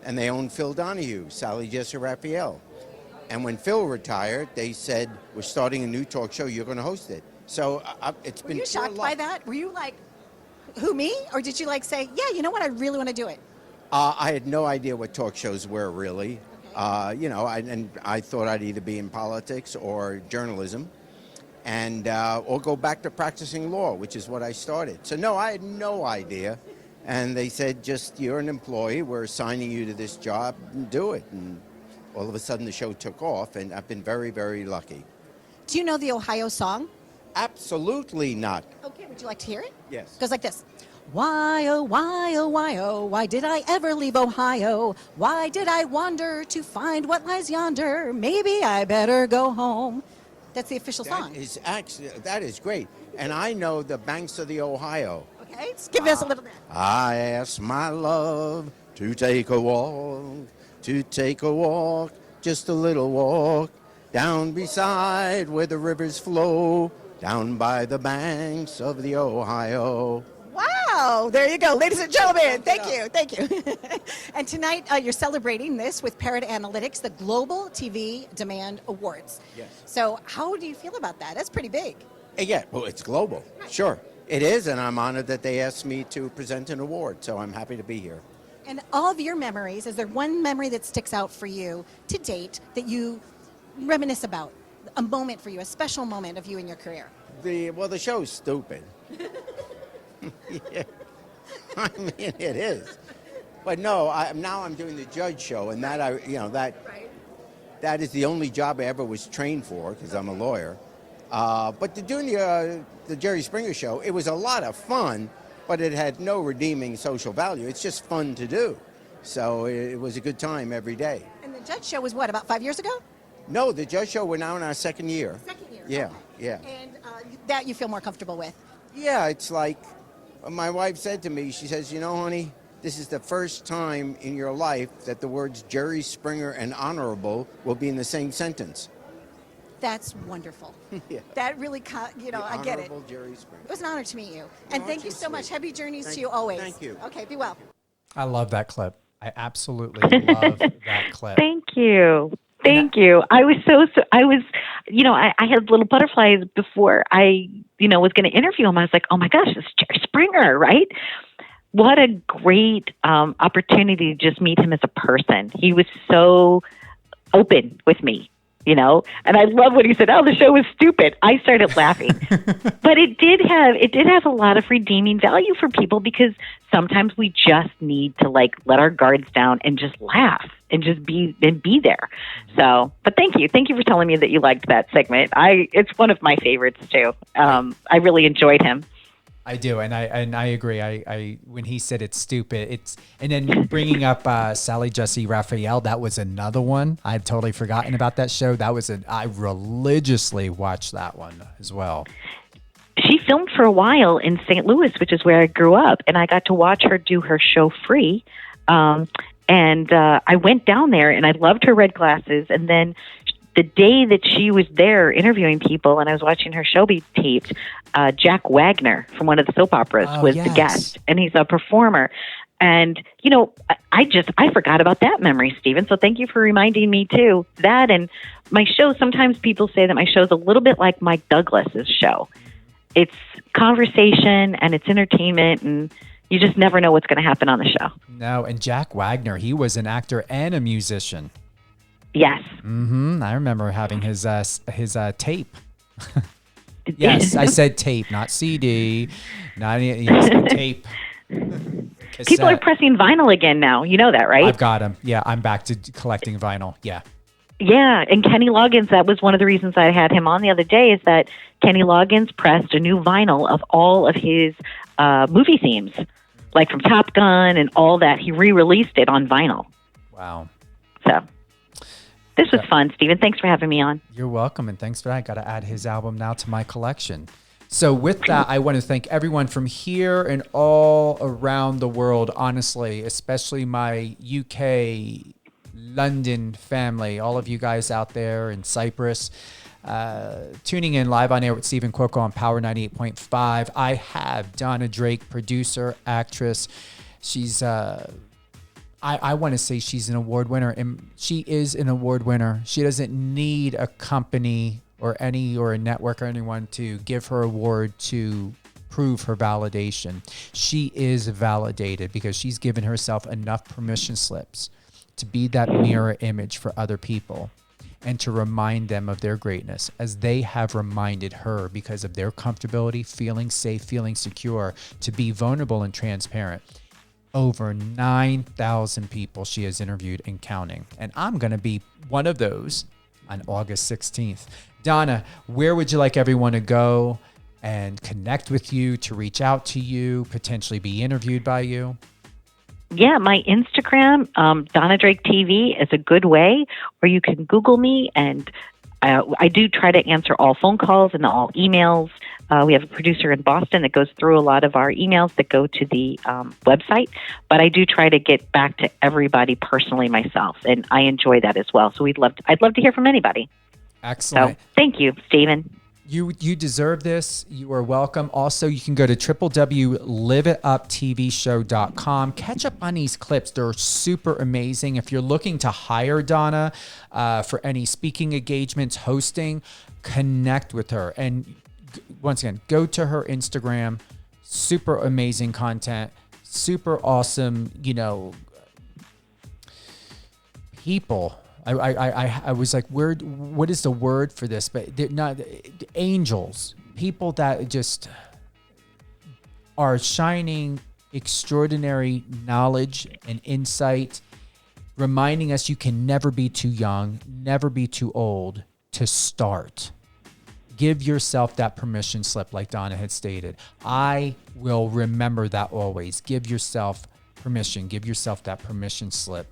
And they owned Phil Donahue, Sally Jessy Raphael. And when Phil retired, they said, we're starting a new talk show, you're going to host it. So it's been... Were you shocked by that? Were you like, who, me? Or did you like say, yeah, you know what, I really want to do it? I had no idea what talk shows were, really. Okay. You know, I thought I'd either be in politics or journalism, and or go back to practicing law, which is what I started. So no, I had no idea. And they said, just, you're an employee, we're assigning you to this job, and do it. And all of a sudden the show took off, and I've been very, very lucky. Do you know the Ohio song? Absolutely not. Okay, would you like to hear it? Yes. It goes like this. Why, oh, why, oh, why, oh, why did I ever leave Ohio? Why did I wander to find what lies yonder? Maybe I better go home. That's the official song. That is great. And I know the banks of the Ohio. Okay, just give us a little bit. I asked my love to take a walk, just a little walk, down beside where the rivers flow, down by the banks of the Ohio. Wow, Wow, there you go, ladies and gentlemen. Thank you. And tonight you're celebrating this with Parrot Analytics, the Global TV Demand Awards. Yes. So how do you feel about that? That's pretty big. Yeah, well, it's global. Sure, it is, and I'm honored that they asked me to present an award, so I'm happy to be here. And all of your memories, is there one memory that sticks out for you to date that you reminisce about? A moment for you, a special moment of you in your career? The show's stupid. Yeah. I mean, it is. But no, now I'm doing the judge show, and that is the only job I ever was trained for because I'm a lawyer. But doing the Jerry Springer show, it was a lot of fun, but it had no redeeming social value. It's just fun to do. So it was a good time every day. And the judge show was what, about 5 years ago? No, the judge show, we're now in our second year. Second year. Yeah, okay. yeah. And that you feel more comfortable with? Yeah, it's like my wife said to me, she says, honey, this is the first time in your life that the words Jerry Springer and honorable will be in the same sentence. That's wonderful. Yeah. That really, I get it. Honorable Jerry Springer. It was an honor to meet you. And thank you so much. Happy journeys to you you. always. Thank you. Okay, be well. I love that clip. I absolutely love that clip. Thank you. Thank you. I had little butterflies before I, was going to interview him. I was like, oh my gosh, this is Jerry Springer, right? What a great opportunity to just meet him as a person. He was so open with me, and I love when he said, oh, the show was stupid. I started laughing, but it did have a lot of redeeming value for people because sometimes we just need to let our guards down and just laugh and just be there. So, but thank you for telling me that you liked that segment. It's one of my favorites too. I really enjoyed him. I do, and I agree. I when he said it's stupid, and then bringing up Sally Jesse Raphael, that was another one. I'd totally forgotten about that show. I religiously watched that one as well. She filmed for a while in St. Louis, which is where I grew up, and I got to watch her do her show free. And I went down there, and I loved her red glasses. And then the day that she was there interviewing people, and I was watching her show be taped, Jack Wagner from one of the soap operas was the guest, and he's a performer. And, I forgot about that memory, Stephen. So thank you for reminding me too. That and my show, sometimes people say that my show is a little bit like Mike Douglas's show. It's conversation and it's entertainment, and you just never know what's going to happen on the show. No, and Jack Wagner, he was an actor and a musician. Yes. Mm-hmm. I remember having his tape. Yes, I said tape, not CD, not tape. Cassette. People are pressing vinyl again now. You know that, right? I've got them. Yeah, I'm back to collecting vinyl. Yeah. Yeah, and Kenny Loggins, that was one of the reasons I had him on the other day, is that Kenny Loggins pressed a new vinyl of all of his movie themes, like from Top Gun and all that. He re-released it on vinyl. Wow. So this was fun, Stephen. Thanks for having me on. You're welcome, and thanks for that. I got to add his album now to my collection. So with that, I want to thank everyone from here and all around the world, honestly, especially my UK, London family, all of you guys out there in Cyprus, tuning in live on air with Stephen Cuoco on Power 98.5. I have Donna Drake, producer, actress. She's, I want to say she's an award winner, and she is an award winner. She doesn't need a company or a network or anyone to give her award to prove her validation. She is validated because she's given herself enough permission slips to be that mirror image for other people and to remind them of their greatness, as they have reminded her because of their comfortability, feeling safe, feeling secure, to be vulnerable and transparent. Over 9,000 people she has interviewed and counting. And I'm going to be one of those on August 16th. Donna, where would you like everyone to go and connect with you, to reach out to you, potentially be interviewed by you? Yeah, my Instagram, Donna Drake TV, is a good way, or you can Google me, and I do try to answer all phone calls and all emails. We have a producer in Boston that goes through a lot of our emails that go to the website, but I do try to get back to everybody personally myself, and I enjoy that as well. So I'd love to hear from anybody. Excellent. So thank you, Stephen. You deserve this. You are welcome. Also, you can go to www.liveituptvshow.com. Catch up on these clips. They're super amazing. If you're looking to hire Donna for any speaking engagements, hosting, connect with her. And once again, go to her Instagram. Super amazing content. Super awesome, people. I was like, what is the word for this? But they're not angels, people that just are shining extraordinary knowledge and insight, reminding us you can never be too young, never be too old to start. Give yourself that permission slip, like Donna had stated. I will remember that always. Give yourself permission. Give yourself that permission slip.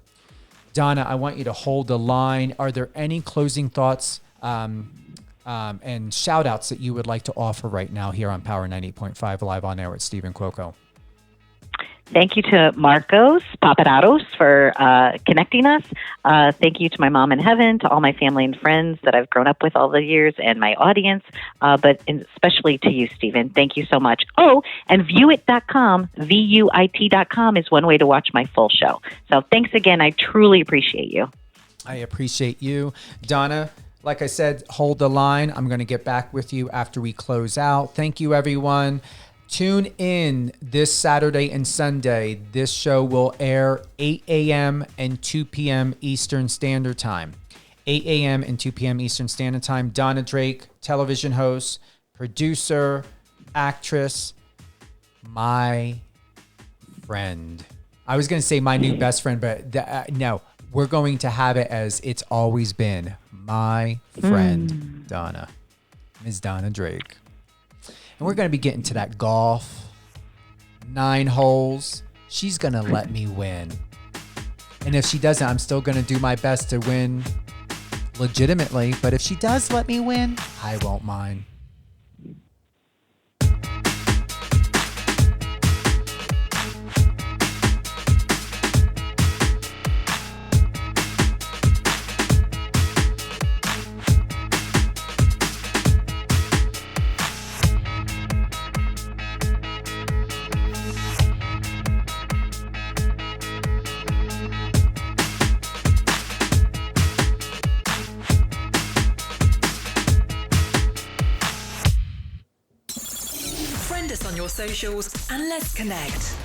Donna, I want you to hold the line. Are there any closing thoughts and shout outs that you would like to offer right now here on Power 98.5 Live on Air with Stephen Cuoco? Thank you to Marcos Papadatos for connecting us. Thank you to my mom in heaven, to all my family and friends that I've grown up with all the years, and my audience, but especially to you, Stephen. Thank you so much. Oh, and viewit.com, VUIT.com is one way to watch my full show. So thanks again. I truly appreciate you. I appreciate you. Donna, like I said, hold the line. I'm going to get back with you after we close out. Thank you, everyone. Tune in this Saturday and Sunday. This show will air 8 a.m. and 2 p.m. Eastern Standard Time. 8 a.m. and 2 p.m. Eastern Standard Time. Donna Drake, television host, producer, actress, my friend. I was going to say my new best friend, but no, we're going to have it as it's always been. My friend, Donna. Ms. Donna Drake. And we're going to be getting to that golf. 9 holes. She's going to let me win. And if she doesn't, I'm still going to do my best to win legitimately. But if she does let me win, I won't mind. Friend us on your socials and let's connect.